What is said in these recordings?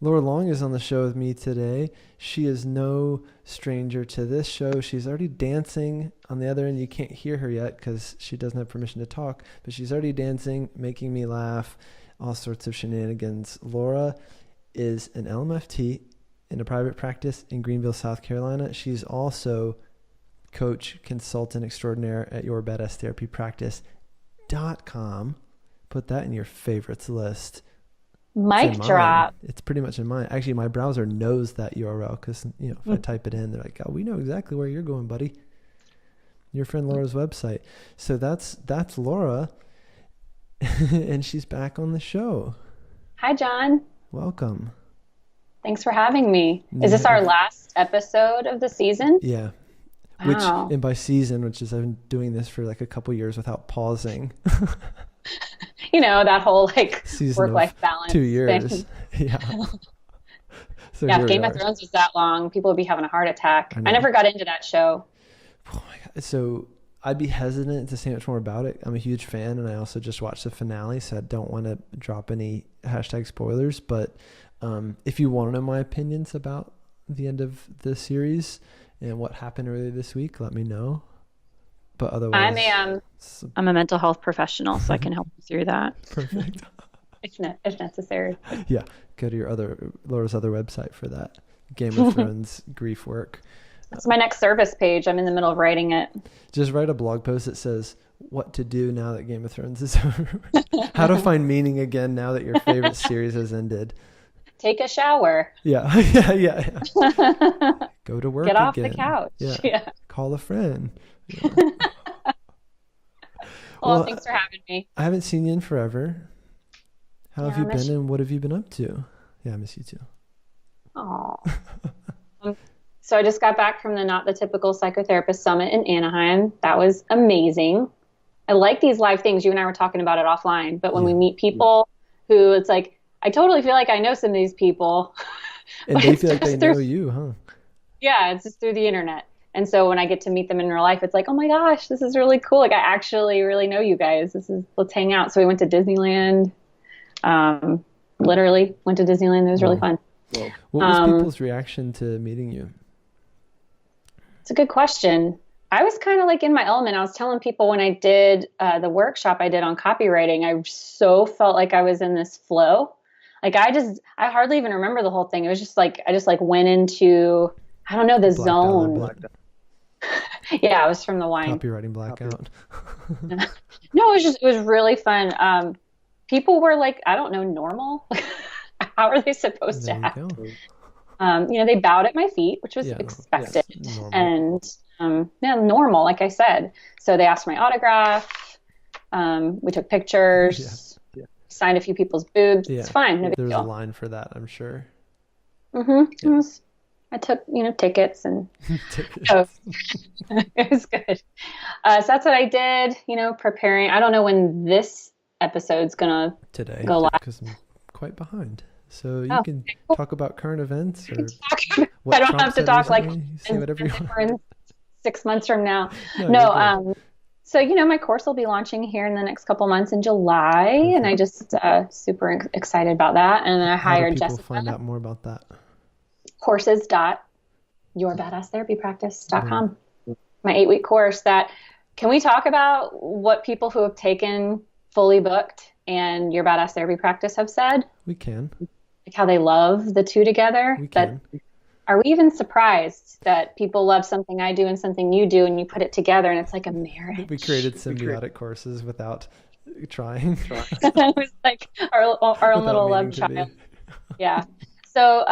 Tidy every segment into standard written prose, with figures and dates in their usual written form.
Laura Long is on the show with me today. She is no stranger to this show. She's already dancing on the other end. You can't hear her yet because she doesn't have permission to talk, but she's already dancing, making me laugh, all sorts of shenanigans. Laura is an LMFT in a private practice in Greenville, South Carolina. She's also coach, consultant extraordinaire at yourbadasstherapypractice.com. Put that in your favorites list. Mic drop. It's pretty much in mine. Actually, my browser knows that URL because, if I type it in, they're like, oh, we know exactly where you're going, buddy. Your friend Laura's website. So that's Laura, and she's back on the show. Hi, John. Welcome. Thanks for having me. Is this our last episode of the season? Yeah. Wow. And by season, which is I've been doing this for like a couple years without pausing. That whole season work-life balance 2 years. thing. Yeah. So yeah, if Game of Thrones was that long, people would be having a heart attack. I never got into that show. Oh my God. So I'd be hesitant to say much more about it. I'm a huge fan, and I also just watched the finale, so I don't want to drop any hashtag spoilers. But if you want to know my opinions about the end of the series and what happened earlier this week, let me know. But otherwise, I'm a mental health professional, so I can help you through that. Perfect. if necessary. Yeah, go to Laura's other website for that. Game of Thrones grief work. That's my next service page. I'm in the middle of writing it. Just write a blog post that says what to do now that Game of Thrones is over. How to find meaning again now that your favorite series has ended. Take a shower. Yeah. Go to work Get off again. the couch. Yeah. Call a friend. Yeah. Well, thanks for having me. I haven't seen you in forever. How have you been, you. and what have you been up to? Yeah, I miss you too. Oh. So I just got back from the Not the Typical Psychotherapist Summit in Anaheim. That was amazing. I like these live things. You and I were talking about it offline, but when we meet people who it's like, I totally feel like I know some of these people. And they feel like they know you, huh? Yeah, it's just through the internet. And so when I get to meet them in real life, it's like, oh my gosh, this is really cool. Like I actually really know you guys. Let's hang out. So we went to Disneyland. Literally went to Disneyland. It was really fun. Whoa. What was people's reaction to meeting you? It's a good question. I was kind of like in my element. I was telling people when I did the workshop I did on copywriting, I so felt like I was in this flow. Like I hardly even remember the whole thing. It was just like, I just like went into, I don't know, the zone. Yeah, it was from the wine. Copywriting blackout. No, it was really fun. People were like, I don't know, normal. How are they supposed to act? They bowed at my feet, which was expected. And normal, like I said. So they asked my autograph. We took pictures. Signed a few people's boobs. Yeah. It's fine. No big There's deal. a line for that, I'm sure. Mm-hmm. Yeah. I took, tickets and so it was good. So that's what I did, preparing. I don't know when this episode's going to go live. Because I'm quite behind. So you can talk about current events. Or I don't have to talk say whatever you want. In 6 months from now. No. So, my course will be launching here in the next couple months in July. Okay. And I just super excited about that. And I hired Jessica. Find out more about that. Courses.yourbadasstherapypractice.com. My 8-week course can we talk about what people who have taken Fully Booked and Your Badass Therapy Practice have said? We can. Like how they love the two together? We can. Are we even surprised that people love something I do and something you do and you put it together and it's like a marriage? We created symbiotic courses without trying. It was like our own little love child. Yeah. So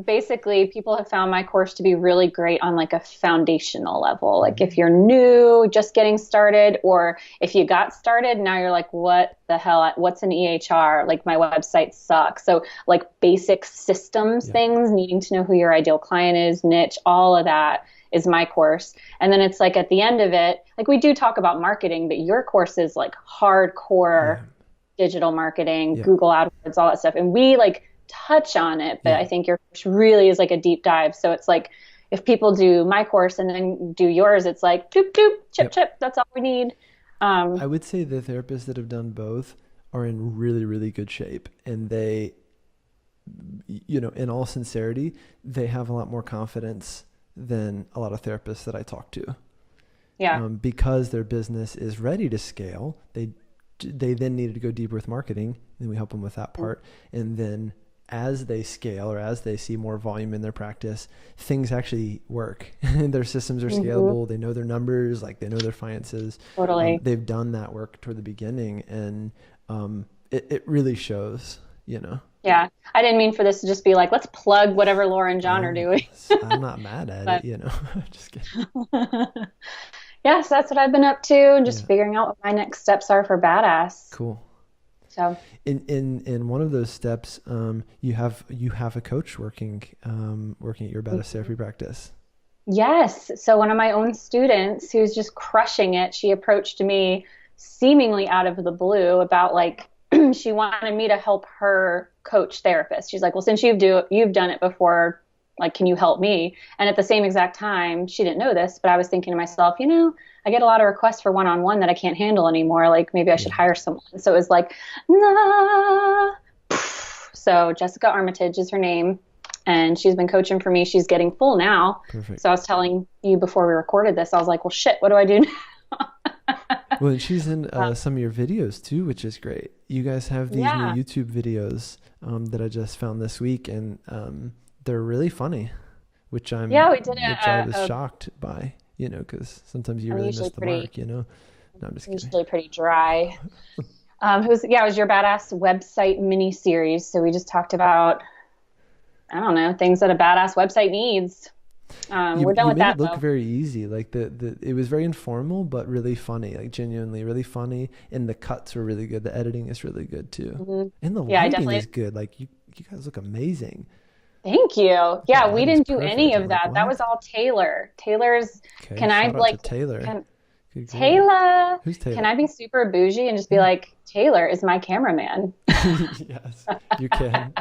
basically people have found my course to be really great on like a foundational level. Like if you're new, just getting started, or if you got started, now you're like, what the hell, what's an EHR? Like my website sucks. So like basic systems things, needing to know who your ideal client is, niche, all of that is my course. And then it's like at the end of it, like we do talk about marketing, but your course is like hardcore digital marketing, Google AdWords, all that stuff. And we like touch on it, but I think yours really is like a deep dive. So it's like if people do my course and then do yours, it's like doop doop chip chip. That's all we need. I would say the therapists that have done both are in really, really good shape, and they in all sincerity, they have a lot more confidence than a lot of therapists that I talk to. Yeah. Because their business is ready to scale. They then needed to go deeper with marketing, and we help them with that part. And then as they scale, or as they see more volume in their practice, things actually work. Their systems are scalable. They know their numbers, like they know their finances. Totally. They've done that work toward the beginning, and it really shows, Yeah. I didn't mean for this to just be like, let's plug whatever Laura and John are doing. I'm not mad at it, just kidding. Yeah, so that's what I've been up to, and just figuring out what my next steps are for Badass. Cool. So in one of those steps, you have a coach working at your Badass therapy practice. Yes. So one of my own students who's just crushing it, she approached me seemingly out of the blue about like she wanted me to help her coach therapists. She's like, well, since you've done it before, like, can you help me? And at the same exact time, she didn't know this, but I was thinking to myself, I get a lot of requests for one-on-one that I can't handle anymore. Like maybe I should hire someone. So it was like, nah. So Jessica Armitage is her name, and she's been coaching for me. She's getting full now. Perfect. So I was telling you before we recorded this, I was like, well, shit, what do I do now? Well, and she's in some of your videos too, which is great. You guys have these new YouTube videos that I just found this week, and they're really funny, which I was shocked by, because sometimes you really miss the mark, No, I'm just kidding. Usually pretty dry. It was your Badass website mini series. So we just talked about, I don't know, things that a badass website needs. We're done with that. It look very easy. Like it was very informal, but really funny, like genuinely really funny. And the cuts were really good. The editing is really good too. Mm-hmm. And the lighting is good. Like you guys look amazing. Thank you. Yeah, we didn't do any of that. That was all Taylor. Taylor's. Okay, can I like Taylor? Taylor? Who's Taylor? Can I be super bougie and just be like, Taylor is my cameraman? Yes, you can.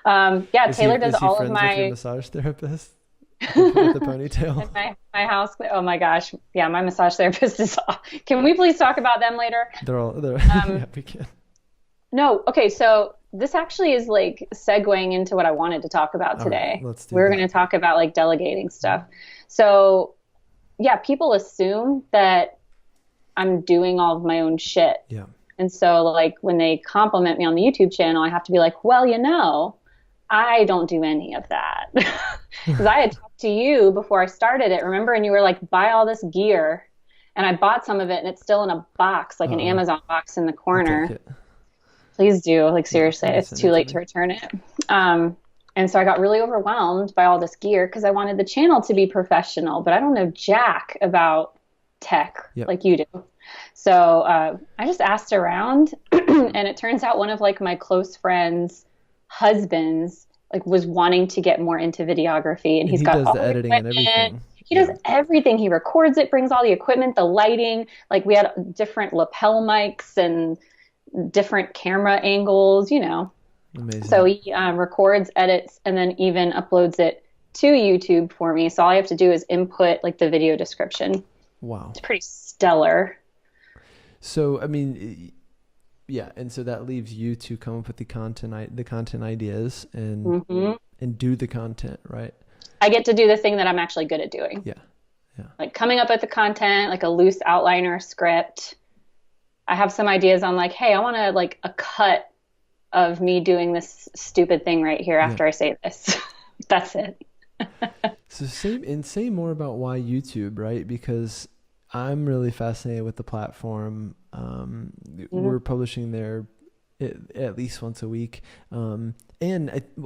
Taylor does all of my. With your massage therapist with the ponytail. My house. Oh my gosh. Yeah, my massage therapist is. Can we please talk about them later? Yeah, we can. No. Okay. So this actually is like segueing into what I wanted to talk about today. Right, we're going to talk about like delegating stuff. So yeah, people assume that I'm doing all of my own shit. Yeah. And so like when they compliment me on the YouTube channel, I have to be like, well, I don't do any of that. Because I had talked to you before I started it, remember? And you were like, buy all this gear. And I bought some of it, and it's still in a box, like an Amazon box in the corner. Please do. Like, seriously, it's too late to return it. And so I got really overwhelmed by all this gear because I wanted the channel to be professional, but I don't know jack about tech like you do. So I just asked around, and it turns out one of like my close friends' husbands like was wanting to get more into videography, and he does the editing and everything. He does everything. He records it, brings all the equipment, the lighting. Like we had different lapel mics and different camera angles, Amazing. So he records, edits, and then even uploads it to YouTube for me. So all I have to do is input like the video description. Wow. It's pretty stellar. So, I mean, yeah. And so that leaves you to come up with the content ideas and do the content, right? I get to do the thing that I'm actually good at doing. Yeah. Like coming up with the content, like a loose outline or a script. I have some ideas on like, hey, I want to like a cut of me doing this stupid thing right here after I say this. That's it. So say more about why YouTube, right? Because I'm really fascinated with the platform. We're publishing there at least once a week. And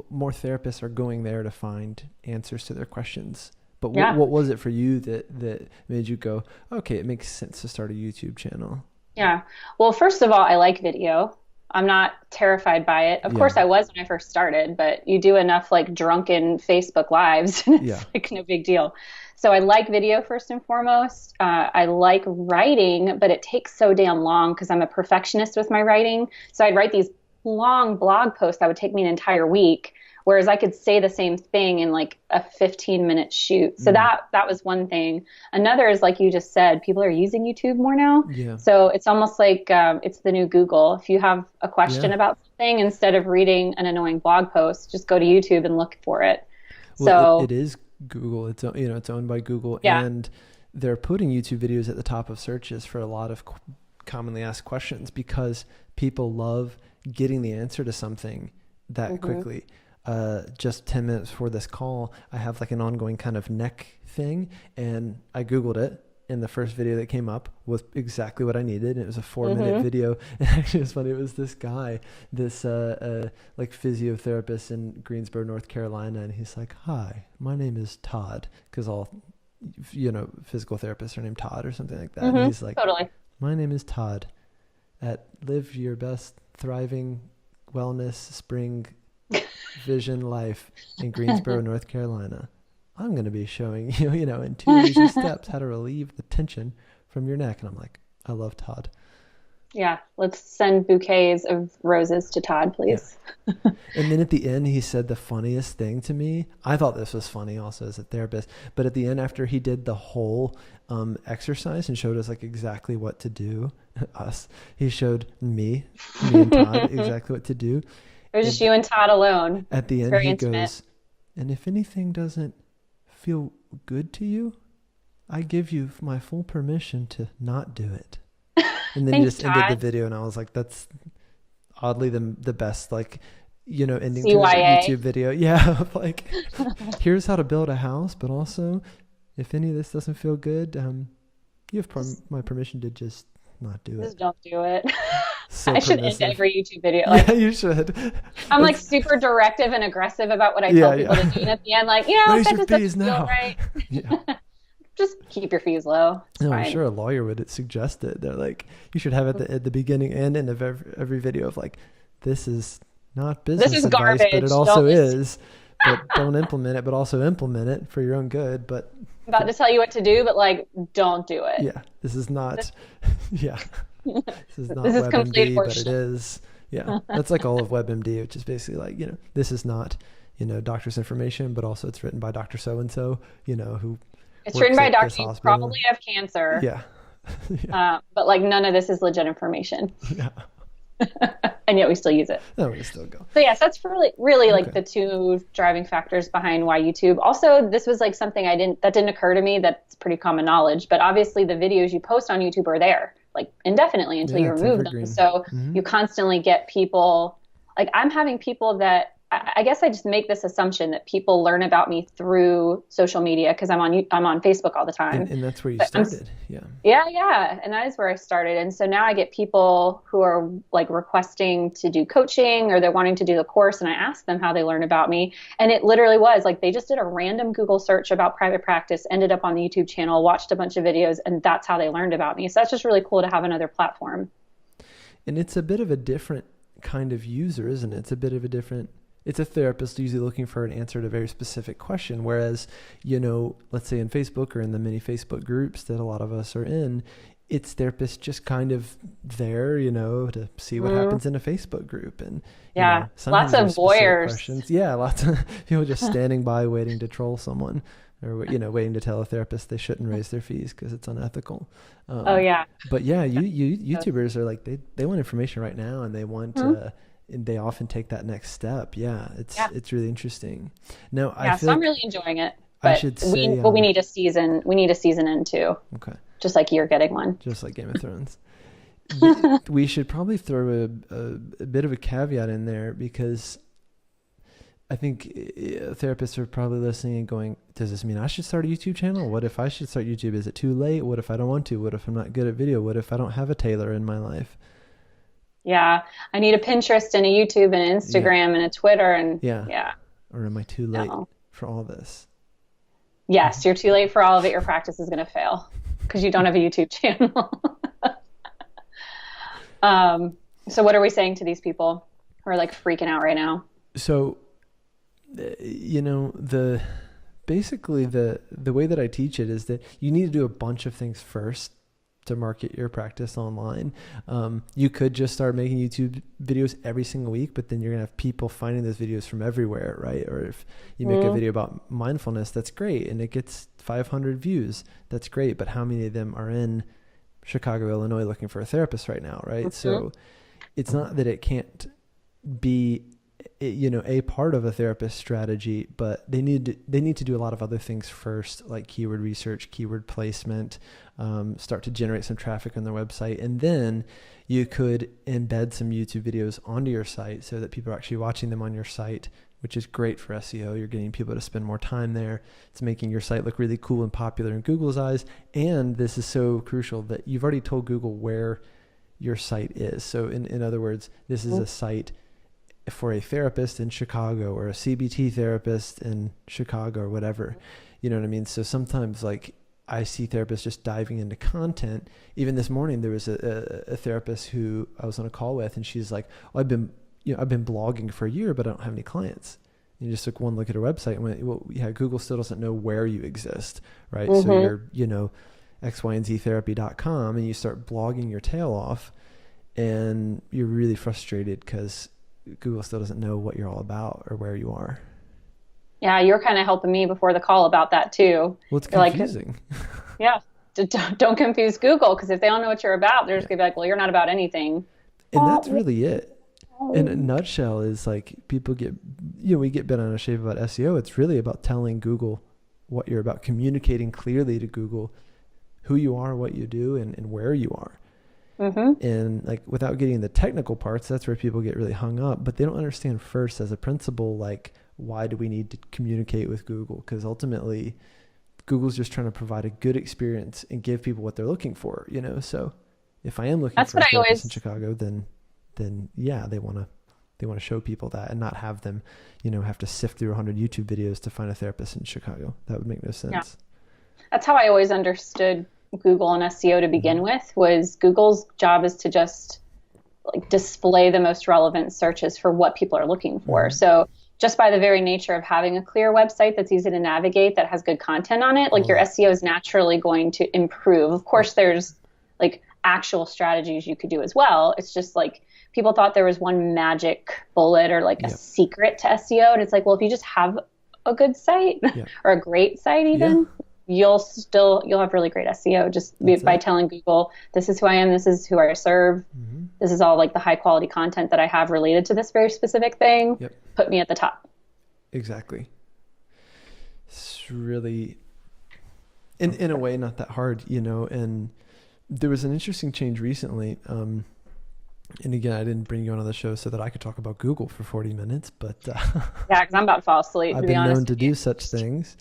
more therapists are going there to find answers to their questions. But what was it for you that made you go, okay, it makes sense to start a YouTube channel? Yeah. Well, first of all, I like video. I'm not terrified by it. Of course I was when I first started, but you do enough like drunken Facebook lives and it's like no big deal. So I like video first and foremost. I like writing, but it takes so damn long because I'm a perfectionist with my writing. So I'd write these long blog posts that would take me an entire week Whereas I could say the same thing in like a 15-minute shoot. So that was one thing. Another is, like you just said, people are using YouTube more now. Yeah. So it's almost like it's the new Google. If you have a question about something, instead of reading an annoying blog post, just go to YouTube and look for it. Well, So it is Google. It's, you know, it's owned by Google, yeah. and they're putting YouTube videos at the top of searches for a lot of commonly asked questions because people love getting the answer to something that quickly. Just 10 minutes before this call, I have like an ongoing kind of neck thing, and I Googled it, and the first video that came up was exactly what I needed. And it was a 4-minute video. And actually, it's funny. It was this guy, this like physiotherapist in Greensboro, North Carolina, and he's like, "Hi, my name is Todd," because all, you know, physical therapists are named Todd or something like that. And he's like, totally. "My name is Todd at Live Your Best Thriving Wellness Spring Vision Life in Greensboro, North Carolina. I'm going to be showing you, you know, in 2 easy steps how to relieve the tension from your neck." And I'm like, I love Todd. Yeah, let's send bouquets of roses to Todd, please. Yeah. And then at the end, he said the funniest thing to me. I thought this was funny also as a therapist, but at the end, after he did the whole exercise and showed us like exactly what to do, he showed me and Todd exactly what to do. It was just you and Todd alone. At the end, he goes, "And if anything doesn't feel good to you, I give you my full permission to not do it." And then he just ended the video, and I was like, that's oddly the best, like, you know, ending to a YouTube video. Yeah, like, here's how to build a house, but also, if any of this doesn't feel good, you have my permission to just not do it. Just don't do it. So I should end every YouTube video. Like, yeah, you should. I'm like super directive and aggressive about what I tell people to do. And at the end, like, you know, raise that your just doesn't fees feel now. right. Yeah. Just keep your fees low. It's no, fine. I'm sure a lawyer would suggest it. They're like, you should have at the beginning and end of every video of like, this is not business advice, garbage, but it also is. But don't implement it, but also implement it for your own good. But I'm about to tell you what to do, but like, don't do it. Yeah, this is not. Yeah, this is not this is WebMD, but it is. Yeah, that's like all of WebMD, which is basically like, you know, this is not, you know, doctor's information, but also it's written by Dr. So and so, you know, who. It's written by a doctor you probably have cancer. Yeah. Yeah. But like none of this is legit information. Yeah. And yet we still use it. No, we still go. So yes, that's really like the two driving factors behind why YouTube. Also, this was like something that didn't occur to me. That's pretty common knowledge, but obviously the videos you post on YouTube are there like indefinitely until you remove them. So you constantly get people, like I'm having people that I guess I just make this assumption that people learn about me through social media because I'm on Facebook all the time. And that's where you started. Yeah. Yeah. And that is where I started. And so now I get people who are like requesting to do coaching or they're wanting to do the course. And I ask them how they learn about me. And it literally was like, they just did a random Google search about private practice, ended up on the YouTube channel, watched a bunch of videos, and that's how they learned about me. So that's just really cool to have another platform. And it's a bit of a different kind of user, isn't it? It's a therapist usually looking for an answer to a very specific question. Whereas, you know, let's say in Facebook or in the many Facebook groups that a lot of us are in, it's therapists just kind of there, you know, to see what happens in a Facebook group. And yeah, you know, lots of voyeurs. Questions. Yeah, lots of people just standing by waiting to troll someone or, you know, waiting to tell a therapist they shouldn't raise their fees because it's unethical. Oh, yeah. But yeah, YouTubers are like, they want information right now and they want and they often take that next step. Yeah, it's really interesting. Now, I feel so I'm really enjoying it. But I should say, we need a season. We need a season in too. Okay. Just like you're getting one. Just like Game of Thrones. We should probably throw a bit of a caveat in there because I think therapists are probably listening and going, does this mean I should start a YouTube channel? What if I should start YouTube? Is it too late? What if I don't want to? What if I'm not good at video? What if I don't have a tailor in my life? Yeah, I need a Pinterest and a YouTube and an Instagram and a Twitter and yeah. Or am I too late for all this? Yes, you're too late for all of it. Your practice is going to fail because you don't have a YouTube channel. So what are we saying to these people who are like freaking out right now? So, you know, basically the way that I teach it is that you need to do a bunch of things first to market your practice online. You could just start making YouTube videos every single week, but then you're gonna have people finding those videos from everywhere, right? Or if you make a video about mindfulness, that's great, and it gets 500 views, that's great, but how many of them are in Chicago, Illinois looking for a therapist right now, right? So it's not that it can't be, a part of a therapist strategy, but they need to do a lot of other things first, like keyword research, keyword placement, start to generate some traffic on their website. And then you could embed some YouTube videos onto your site so that people are actually watching them on your site, which is great for SEO. You're getting people to spend more time there. It's making your site look really cool and popular in Google's eyes. And this is so crucial that you've already told Google where your site is. So in other words, this is a site for a therapist in Chicago or a CBT therapist in Chicago or whatever, you know what I mean? So sometimes like I see therapists just diving into content. Even this morning, there was a therapist who I was on a call with, and she's like, I've been blogging for a year, but I don't have any clients. And you just took one look at her website and went, well, yeah, Google still doesn't know where you exist, right? So you're, xyandtherapy.com, and you start blogging your tail off, and you're really frustrated because Google still doesn't know what you're all about or where you are. Yeah, you were kind of helping me before the call about that too. Well, it's confusing. Yeah, don't confuse Google, because if they don't know what you're about, they're just gonna be like, well, you're not about anything. And that's really it. In a nutshell, is like people get, we get bent out of shape about SEO. It's really about telling Google what you're about, communicating clearly to Google who you are, what you do, and where you are. And like without getting the technical parts, that's where people get really hung up, but they don't understand first as a principle, like, why do we need to communicate with Google? Because ultimately Google's just trying to provide a good experience and give people what they're looking for, So if I am looking for a therapist in Chicago, then yeah, they want to show people that and not have them, have to sift through 100 YouTube videos to find a therapist in Chicago. That would make no sense. Yeah. That's how I always understood Google and SEO to begin with. Was Google's job is to just like display the most relevant searches for what people are looking for. So just by the very nature of having a clear website that's easy to navigate, that has good content on it, like your SEO is naturally going to improve. Of course, there's like actual strategies you could do as well. It's just like people thought there was one magic bullet or like a secret to SEO. And it's like, well, if you just have a good site or a great site even, you'll have really great SEO just by telling Google, this is who I am, this is who I serve, this is all like the high quality content that I have related to this very specific thing. Put me at the top. Exactly. It's really, in a way, not that hard, and there was an interesting change recently. And again, I didn't bring you on the show so that I could talk about Google for 40 minutes, but yeah, because I'm about to fall asleep. I've been known to do such things.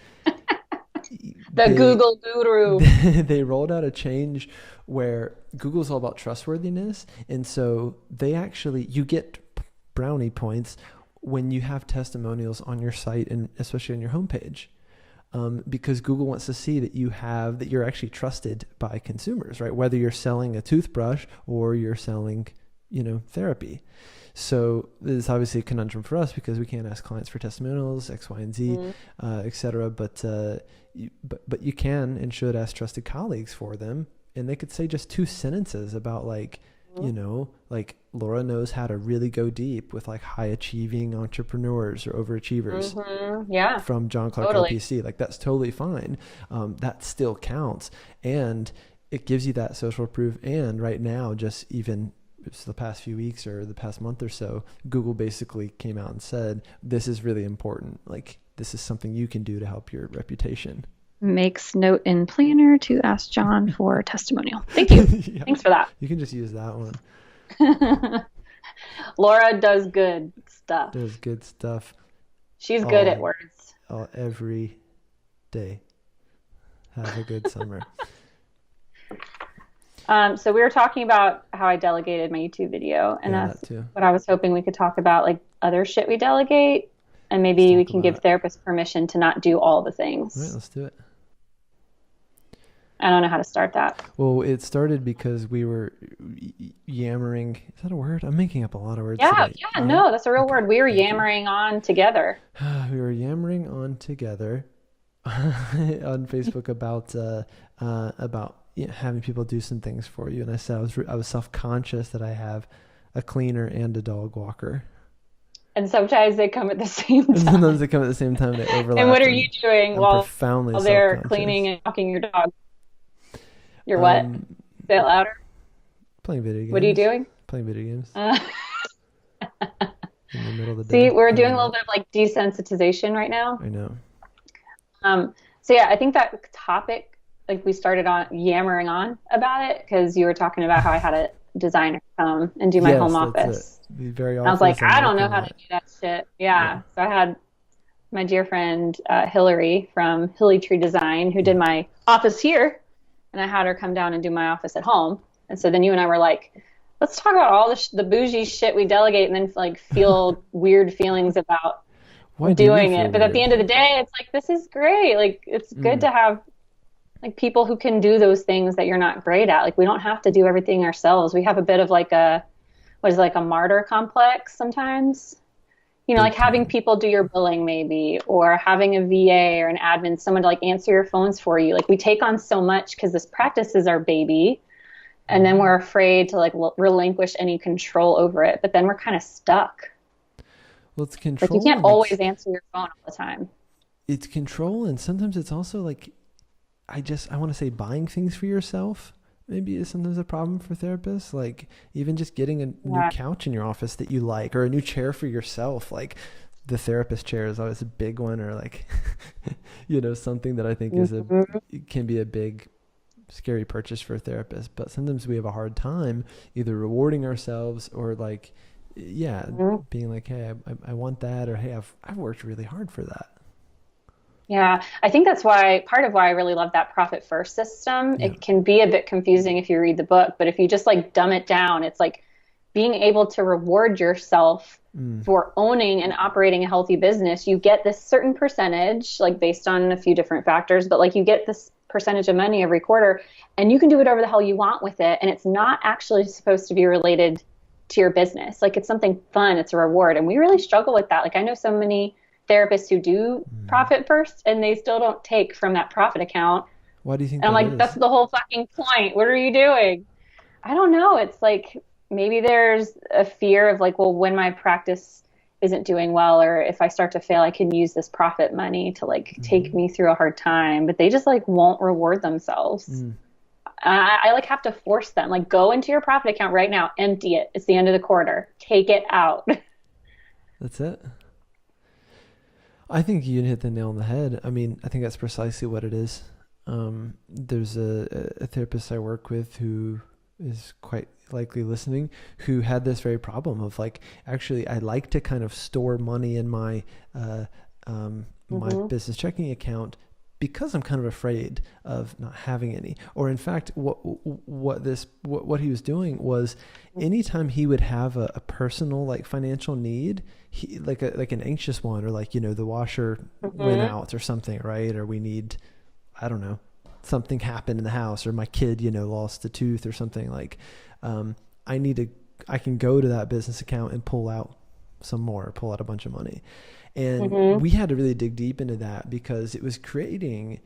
Google guru. They rolled out a change where Google's all about trustworthiness. And so you get brownie points when you have testimonials on your site and especially on your homepage. Because Google wants to see that you're actually trusted by consumers, right? Whether you're selling a toothbrush or you're selling, therapy. So this is obviously a conundrum for us because we can't ask clients for testimonials, X, Y, and Z, et cetera. But you can and should ask trusted colleagues for them. And they could say just 2 sentences about like Laura knows how to really go deep with like high achieving entrepreneurs or overachievers from John Clarke LPC. Like that's totally fine. That still counts. And it gives you that social proof. And right now, just even the past few weeks or the past month or so, Google basically came out and said, this is really important. Like this is something you can do to help your reputation. Makes note in planner to ask John for a testimonial. Thank you. Thanks for that. You can just use that one. Laura does good stuff. She's good at words. Every day. Have a good summer. So we were talking about how I delegated my YouTube video, and that's what I was hoping we could talk about, like other shit we delegate, and maybe we can give therapists permission to not do all the things. All right, let's do it. I don't know how to start that. Well, it started because we were yammering. Is that a word? I'm making up a lot of words today. No, that's a real word. We were yammering on together. We were yammering on together on Facebook about having people do some things for you. And I said I was self-conscious that I have a cleaner and a dog walker. And sometimes they come at the same time. And sometimes they come at the same time. They overlap. And what are you doing while they're self-conscious. cleaning and walking your dog? You're what? Say it louder. Playing video games. What are you doing? Playing video games. In the middle of the See, day. we're doing a little bit of like desensitization right now. I know. So yeah, I think that topic, like we started on yammering on about it because you were talking about how I had a designer come and do my home office. Very I was like, I don't know how to do that shit. Yeah. So I had my dear friend Hillary from Hilly Tree Design who did my office here, and I had her come down and do my office at home. And so then you and I were like, let's talk about all the bougie shit we delegate and then like feel weird feelings about doing it. But at the end of the day, it's like, this is great. Like, it's good to have like people who can do those things that you're not great at. Like, we don't have to do everything ourselves. We have a bit of like a martyr complex sometimes, you know, like having people do your billing maybe, or having a VA or an admin, someone to like answer your phones for you. Like, we take on so much because this practice is our baby. And then we're afraid to like relinquish any control over it. But then we're kind of stuck. Well, it's control. Like, you can't always answer your phone all the time. It's control. And sometimes it's also like, I want to say buying things for yourself maybe is sometimes a problem for therapists. Like even just getting a new couch in your office that you like, or a new chair for yourself. Like the therapist chair is always a big one, or like, you know, something that I think is can be a big, scary purchase for a therapist. But sometimes we have a hard time either rewarding ourselves or like, being like, hey, I want that, or hey, I've worked really hard for that. Yeah, I think that's part of why I really love that profit first system. Yeah. It can be a bit confusing if you read the book, but if you just like dumb it down, it's like being able to reward yourself for owning and operating a healthy business. You get this certain percentage, like based on a few different factors, but like you get this percentage of money every quarter, and you can do whatever the hell you want with it. And it's not actually supposed to be related to your business. Like, it's something fun. It's a reward. And we really struggle with that. Like, I know so many therapists who do profit first and they still don't take from that profit account. Why do you think and I'm like, that's the whole fucking point. What are you doing? I don't know. It's like, maybe there's a fear of like, well, when my practice isn't doing well, or if I start to fail, I can use this profit money to like take me through a hard time, but they just like won't reward themselves. I like have to force them, like, go into your profit account right now, empty it. It's the end of the quarter. Take it out. That's it. I think you hit the nail on the head. I mean, I think that's precisely what it is. There's a therapist I work with who is quite likely listening, who had this very problem of like, actually, I like to kind of store money in my my business checking account because I'm kind of afraid of not having any. Or in fact, what he was doing was, anytime he would have a personal like financial need, he like an anxious one, or like, you know, the washer went out or something, right? Or we need, I don't know, something happened in the house, or my kid, you know, lost a tooth or something, like, I can go to that business account and pull out a bunch of money. And we had to really dig deep into that because it was creating,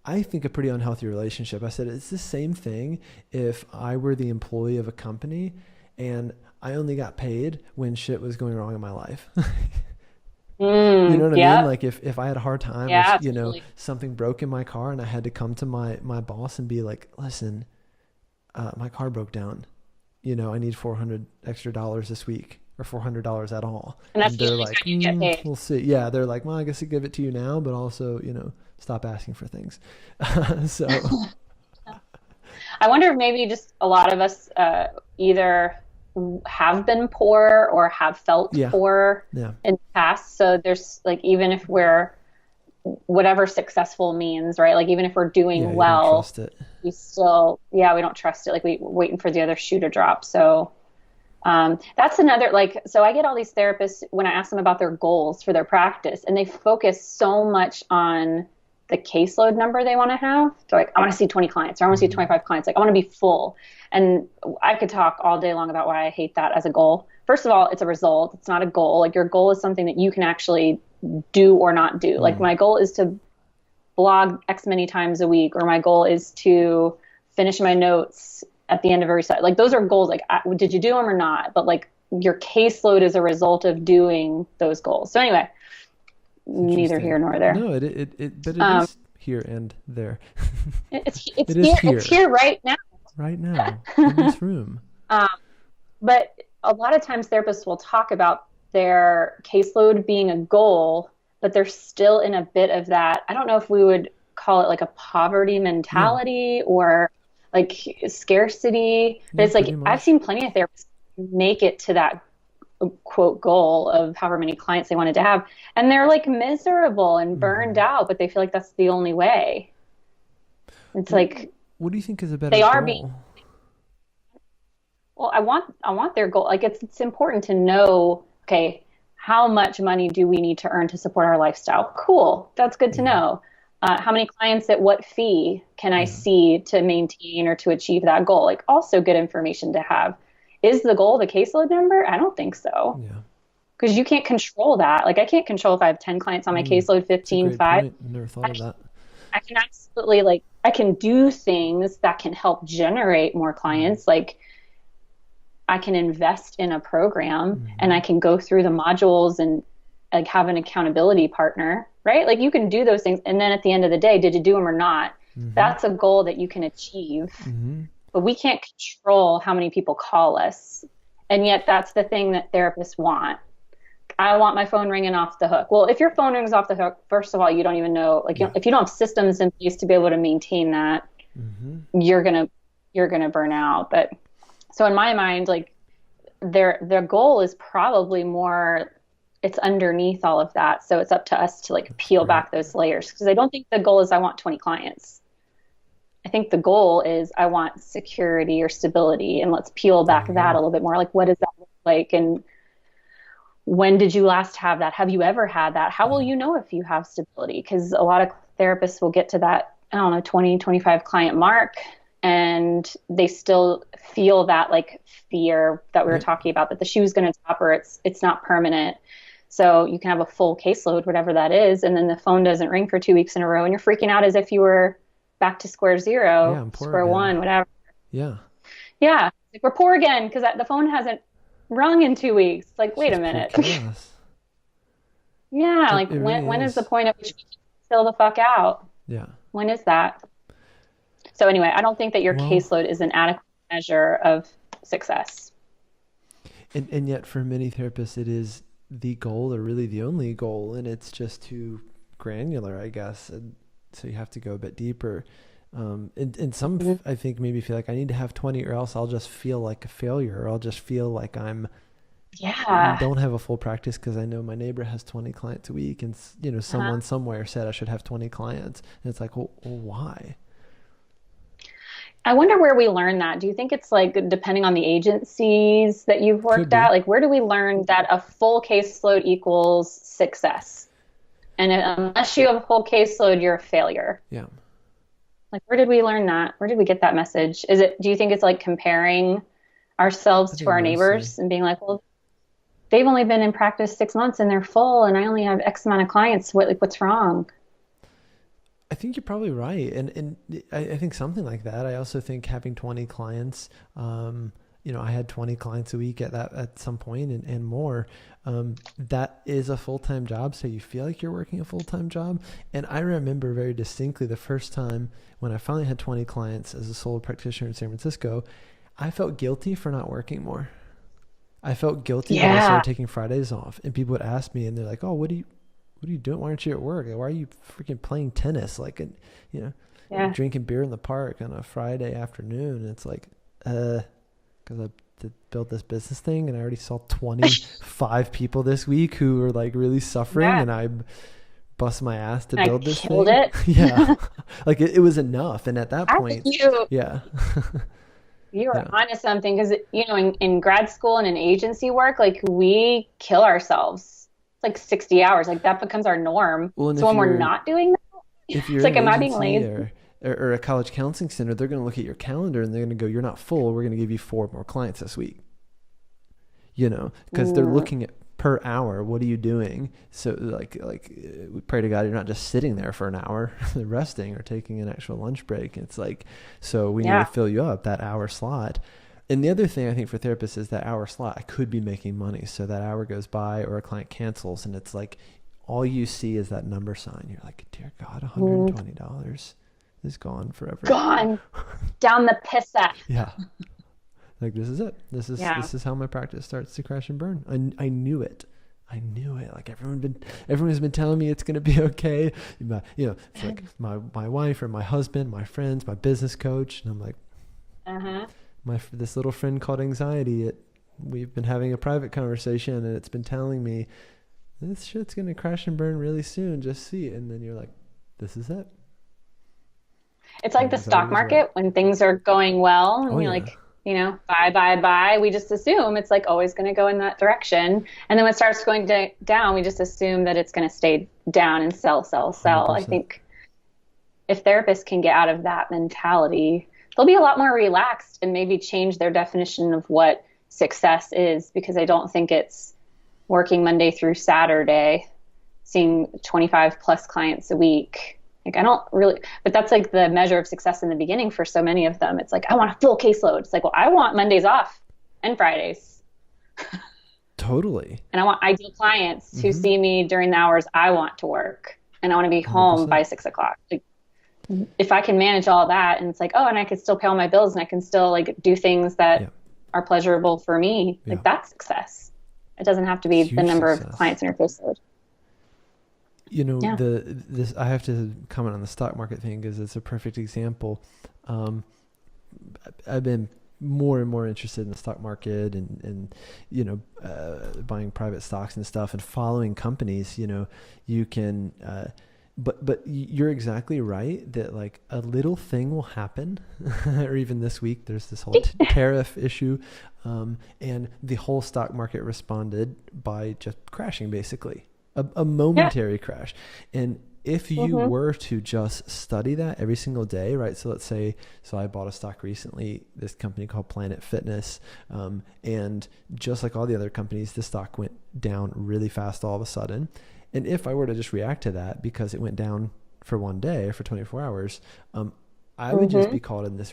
I think, a pretty unhealthy relationship. I said, it's the same thing if I were the employee of a company and I only got paid when shit was going wrong in my life. You know what I mean? Like if I had a hard time, you know, something broke in my car and I had to come to my boss and be like, listen, my car broke down. You know, I need $400 extra this week, or $400 at all. And that's they're like, we'll see. Yeah. They're like, well, I guess I give it to you now, but also, you know, stop asking for things. So I wonder if maybe just a lot of us either have been poor or have felt poor in the past. So there's like, even if we're whatever successful means, right? Like even if we're doing well, we still, we don't trust it. Like we're waiting for the other shoe to drop. So that's another, like, so I get all these therapists when I ask them about their goals for their practice, and they focus so much on the caseload number they want to have. So like, I want to see 20 clients, or I want to see 25 clients. Like I want to be full. And I could talk all day long about why I hate that as a goal. First of all, it's a result. It's not a goal. Like your goal is something that you can actually do or not do. Like my goal is to blog X many times a week, or my goal is to finish my notes at the end of every set. Like those are goals. Like, did you do them or not? But like your caseload is a result of doing those goals. So anyway, neither here nor there. No, but it is here and there. It's here right now. Right now, in this room. But a lot of times therapists will talk about their caseload being a goal, but they're still in a bit of that. I don't know if we would call it like a poverty mentality or like scarcity. But it's like, I've seen plenty of therapists make it to that quote goal of however many clients they wanted to have. And they're like miserable and burned out, but they feel like that's the only way. It's like, what do you think is a better goal? Well, I want their goal. Like it's important to know, okay, how much money do we need to earn to support our lifestyle? Cool. That's good to know. How many clients at what fee can I see to maintain or to achieve that goal? Like also good information to have. Is the goal the caseload number? I don't think so. Yeah. Because you can't control that. Like I can't control if I have 10 clients on my caseload, 15, 5. Never thought of that. I can absolutely I can do things that can help generate more clients. Like I can invest in a program and I can go through the modules and like have an accountability partner, right? Like you can do those things. And then at the end of the day, did you do them or not? That's a goal that you can achieve. But we can't control how many people call us. And yet that's the thing that therapists want. I want my phone ringing off the hook. Well, if your phone rings off the hook, first of all, you don't even know, like if you don't have systems in place to be able to maintain that, you're going to burn out. But so in my mind, like their goal is probably more, it's underneath all of that. So it's up to us to like peel back those layers. Because I don't think the goal is I want 20 clients. I think the goal is I want security or stability, and let's peel back that a little bit more. Like, what does that look like? And when did you last have that? Have you ever had that? How will you know if you have stability? Because a lot of therapists will get to that, 20, 25 client mark, and they still feel that like fear that we were talking about, that the shoe's going to drop or it's not permanent. So you can have a full caseload, whatever that is, and then the phone doesn't ring for 2 weeks in a row, and you're freaking out as if you were back to square zero, square one, whatever. Yeah. Like we're poor again because the phone hasn't rung in 2 weeks. Like, wait a minute. Like when is the point at which we chill the fuck out? Yeah. When is that? So anyway, I don't think that your caseload is an adequate measure of success. And yet for many therapists, it is the goal or really the only goal. And it's just too granular, I guess. And so you have to go a bit deeper. And some, I think, maybe feel like I need to have 20 or else I'll just feel like a failure, or I'll just feel like I don't have a full practice because I know my neighbor has 20 clients a week, and someone somewhere said I should have 20 clients. And it's like, well, why? I wonder where we learn that. Do you think it's like depending on the agencies that you've worked at? Like, where do we learn that a full caseload equals success? And unless you have a full caseload, you're a failure. Yeah. Like, where did we learn that? Where did we get that message? Do you think it's like comparing ourselves to our neighbors and being like, well, they've only been in practice 6 months and they're full, and I only have X amount of clients. What's wrong? I think you're probably right. And I think something like that. I also think having 20 clients, I had 20 clients a week at some point and more. That is a full-time job. So you feel like you're working a full-time job. And I remember very distinctly the first time when I finally had 20 clients as a solo practitioner in San Francisco, I felt guilty for not working more. I felt guilty that I started taking Fridays off, and people would ask me and they're like, oh, what are you doing? Why aren't you at work? Why are you freaking playing tennis? Drinking beer in the park on a Friday afternoon. And it's like, because I built this business thing and I already saw 25 people this week who were like really suffering, and I bust my ass to build this thing. Yeah. Like it was enough. And at that point, you were onto something, because, in grad school and in agency work, like we kill ourselves. It's like 60 hours. Like that becomes our norm. Well, so when we're not doing that, if you're like, am I being lazy? Or a college counseling center, they're going to look at your calendar and they're going to go, you're not full. We're going to give you 4 more clients this week. Because they're looking at per hour, what are you doing? So like we pray to God you're not just sitting there for an hour resting or taking an actual lunch break. It's like, so we need to fill you up that hour slot. And the other thing I think for therapists is that hour slot, I could be making money. So that hour goes by or a client cancels and it's like, all you see is that number sign. You're like, dear God, $120 is gone forever. Gone down the pissa. Yeah. Like, this is it. This is how my practice starts to crash and burn. I knew it. Like everyone's been telling me it's going to be okay. It's like my wife or my husband, my friends, my business coach. And I'm like, this little friend called anxiety. We've been having a private conversation and it's been telling me this shit's going to crash and burn really soon. Just see it. And then you're like, this is it. It's like the stock market when things are going well and you're like, buy. We just assume it's like always going to go in that direction. And then when it starts going down, we just assume that it's going to stay down and sell. 100%. I think if therapists can get out of that mentality, they'll be a lot more relaxed and maybe change their definition of what success is, because I don't think it's working Monday through Saturday, seeing 25 plus clients a week. Like, I don't really, but that's like the measure of success in the beginning for so many of them. It's like, I want a full caseload. It's like, well, I want Mondays off and Fridays. Totally. And I want ideal clients who see me during the hours I want to work. And I want to be home 100%. By 6:00. Like, if I can manage all that, and it's like, and I can still pay all my bills and I can still like do things that are pleasurable for me. Like, that's success. It doesn't have to be the number of clients in your caseload. I have to comment on the stock market thing because it's a perfect example. I've been more and more interested in the stock market and buying private stocks and stuff and following companies. You can, but you're exactly right that like a little thing will happen, or even this week there's this whole tariff issue, and the whole stock market responded by just crashing, basically. A momentary crash. And if you were to just study that every single day, right? So let's say, I bought a stock recently, this company called Planet Fitness. And just like all the other companies, the stock went down really fast all of a sudden. And if I were to just react to that because it went down for one day or for 24 hours, I would just be caught in this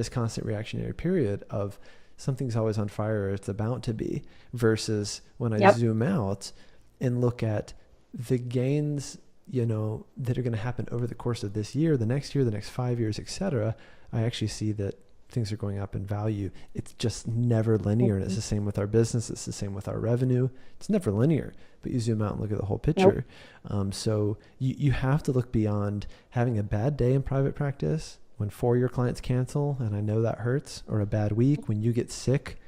constant reactionary period of something's always on fire or it's about to be, versus when I zoom out and look at the gains, that are going to happen over the course of this year, the next 5 years, etc. I actually see that things are going up in value. It's just never linear. And it's the same with our business. It's the same with our revenue. It's never linear, but you zoom out and look at the whole picture. So you have to look beyond having a bad day in private practice when 4 of your clients cancel. And I know that hurts, or a bad week when you get sick,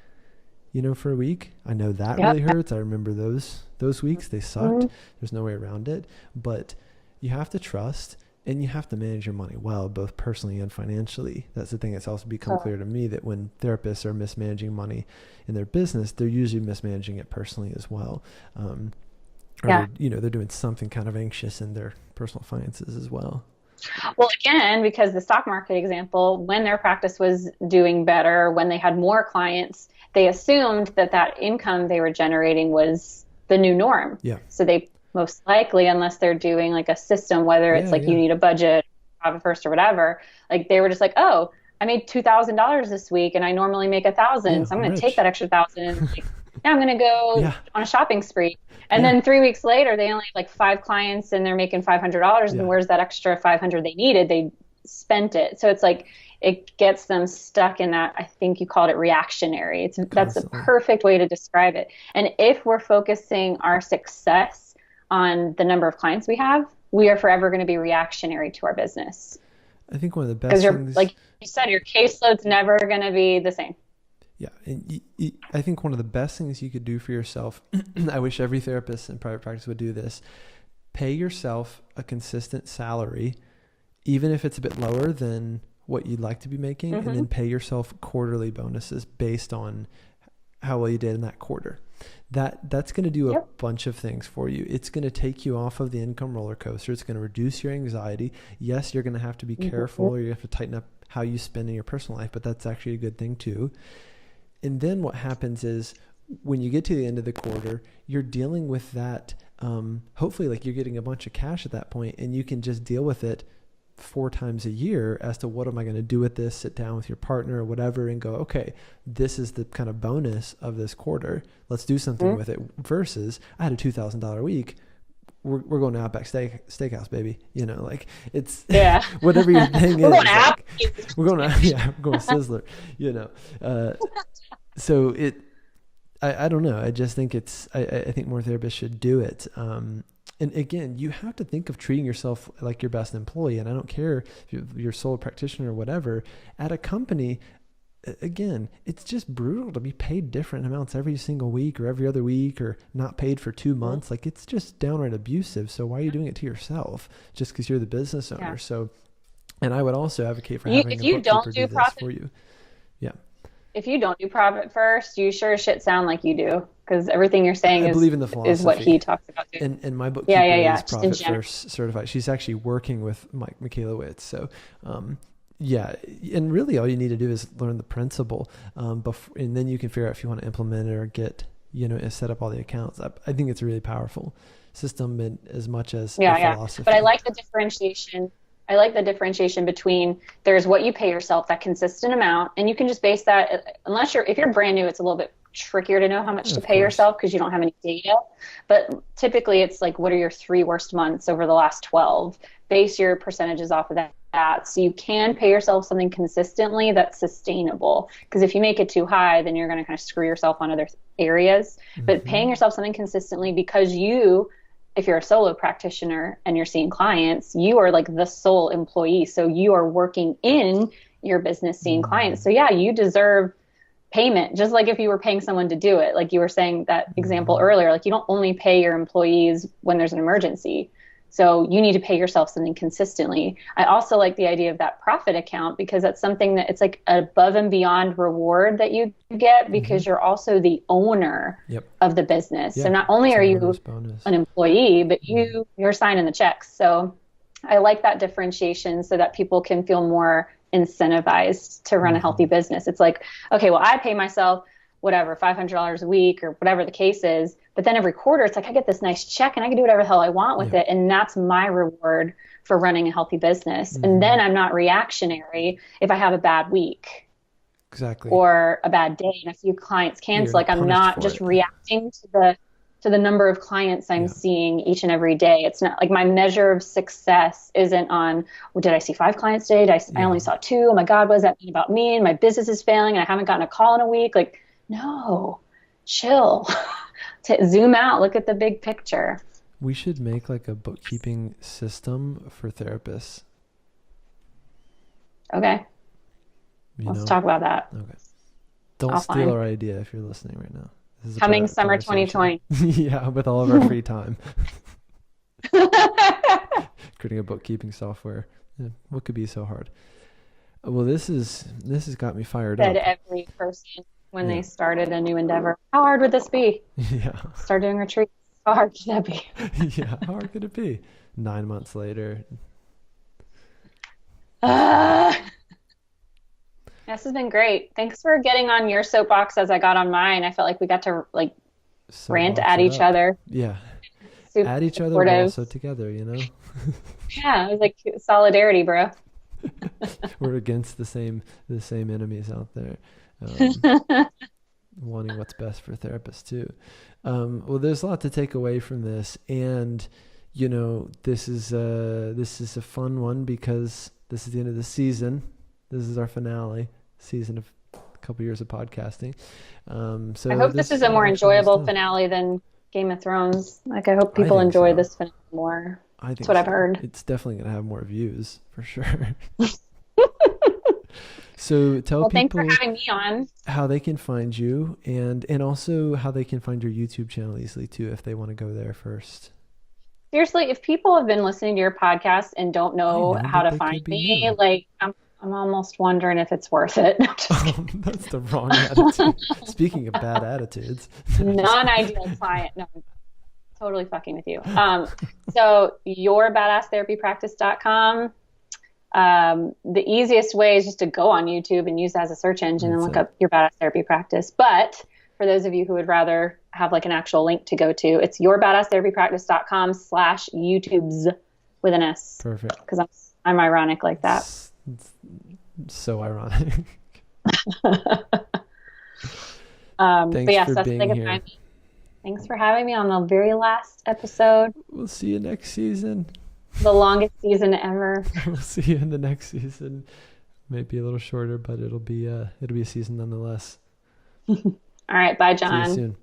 for a week. I know that really hurts. I remember those weeks. They sucked. There's no way around it. But you have to trust and you have to manage your money well, both personally and financially. That's the thing that's also become clear to me, that when therapists are mismanaging money in their business, they're usually mismanaging it personally as well. They're doing something kind of anxious in their personal finances as well. Well, again, because the stock market example, when their practice was doing better, when they had more clients, they assumed that income they were generating was the new norm. Yeah. So they most likely, unless they're doing like a system, whether it's you need a budget, profit first or whatever, like they were just like, oh, I made $2,000 this week and I normally make 1,000. So I'm going to take that extra 1,000 and I'm going to go on a shopping spree. And then 3 weeks later, they only have like 5 clients and they're making $500. And where's that extra 500 they needed? They spent it. So it's like, it gets them stuck in that, I think you called it reactionary. That's a perfect way to describe it. And if we're focusing our success on the number of clients we have, we are forever going to be reactionary to our business. I think one of the best things, like you said, your caseload's never going to be the same. Yeah. And I think one of the best things you could do for yourself, I wish every therapist in private practice would do this, pay yourself a consistent salary, even if it's a bit lower than what you'd like to be making, and then pay yourself quarterly bonuses based on how well you did in that quarter. That's going to do a bunch of things for you. It's going to take you off of the income roller coaster. It's going to reduce your anxiety. Yes, you're going to have to be careful, or you have to tighten up how you spend in your personal life, but that's actually a good thing too. And then what happens is when you get to the end of the quarter, you're dealing with that. Hopefully like you're getting a bunch of cash at that point, and you can just deal with it 4 times a year as to what am I going to do with this, sit down with your partner or whatever and go, okay, this is the kind of bonus of this quarter. Let's do something with it, versus I had a $2,000 week. We're going to Outback Steakhouse, baby. You know, like it's whatever your thing is. Like, we're going Sizzler, you know? So I don't know. I just think I think more therapists should do it. And again, you have to think of treating yourself like your best employee. And I don't care if you're a solo practitioner or whatever. At a company, again, it's just brutal to be paid different amounts every single week or every other week, or not paid for 2 months. Like, it's just downright abusive. So why are you doing it to yourself just because you're the business owner? So, and I would also advocate for having a bookkeeper do this for you. Yeah. If you don't do profit first, you sure as shit sound like you do, because everything you're saying is what he talks about too. And my bookkeeper is profit first certified. She's actually working with Michaela Witz. So, and really all you need to do is learn the principle, and then you can figure out if you want to implement it or get, set up all the accounts. I think it's a really powerful system, as much as philosophy. But I like the differentiation. I like the differentiation between there's what you pay yourself, that consistent amount, and you can just base that, if you're brand new, it's a little bit trickier to know how much to pay yourself because you don't have any data. But typically it's like, what are your 3 worst months over the last 12? Base your percentages off of that. So you can pay yourself something consistently that's sustainable. Because if you make it too high, then you're going to kind of screw yourself on other areas. But paying yourself something consistently, because if you're a solo practitioner and you're seeing clients, you are like the sole employee. So you are working in your business seeing clients. So you deserve payment, just like if you were paying someone to do it. Like you were saying that example earlier, like you don't only pay your employees when there's an emergency. So you need to pay yourself something consistently. I also like the idea of that profit account, because that's something that it's like above and beyond reward that you get, because you're also the owner of the business. So not only are you an employee, but you're signing the checks. So I like that differentiation so that people can feel more incentivized to run a healthy business. It's like, okay, well, I pay myself whatever, $500 a week or whatever the case is. But then every quarter, it's like, I get this nice check and I can do whatever the hell I want with it. And that's my reward for running a healthy business. And then I'm not reactionary if I have a bad week. Exactly. Or a bad day and a few clients cancel. Like I'm not just reacting to the number of clients I'm seeing each and every day. It's not like my measure of success isn't on, well, did I see 5 clients today? I only saw 2. Oh my God, what does that mean about me? And my business is failing and I haven't gotten a call in a week. Like, no, chill. To zoom out, look at the big picture. We should make like a bookkeeping system for therapists. Okay. Let's talk about that. Okay. Don't steal our idea if you're listening right now. This is coming summer 2020. Yeah, with all of our free time. Creating a bookkeeping software. Yeah, what could be so hard? Well, this has got me fired up. Said every person when they started a new endeavor. How hard would this be? Yeah. Start doing retreats. How hard could that be? Yeah, how hard could it be? 9 months later. This has been great. Thanks for getting on your soapbox as I got on mine. I felt like we got to rant at each other. Yeah. Super at each supportive. Other, but also together, Yeah, it was like solidarity, bro. We're against the same enemies out there. Wanting what's best for therapists too. Well, there's a lot to take away from this, and this is a fun one because this is the end of the season. This is our finale season of a couple years of podcasting. So I hope this is a more enjoyable finale than Game of Thrones. Like I hope people enjoy this finale more. That's what I've heard. It's definitely going to have more views for sure. So tell people thanks for having me on. How they can find you and also how they can find your YouTube channel easily too, if they want to go there first. Seriously, if people have been listening to your podcast and don't know how to find me, I'm almost wondering if it's worth it. That's the wrong attitude. Speaking of bad attitudes. Non-ideal client. No, I'm totally fucking with you. So yourbadasstherapypractice.com. The easiest way is just to go on YouTube and use that as a search engine and look up Your Badass Therapy Practice. But for those of you who would rather have like an actual link to go to, it's yourbadasstherapypractice.com/YouTubes with an S. Perfect. Because I'm ironic like that. It's so ironic. Thanks for being here. Thanks for having me on the very last episode. We'll see you next season. The longest season ever. We'll see you in the next season. Maybe a little shorter, but it'll be a season nonetheless. All right, bye, John. See you soon.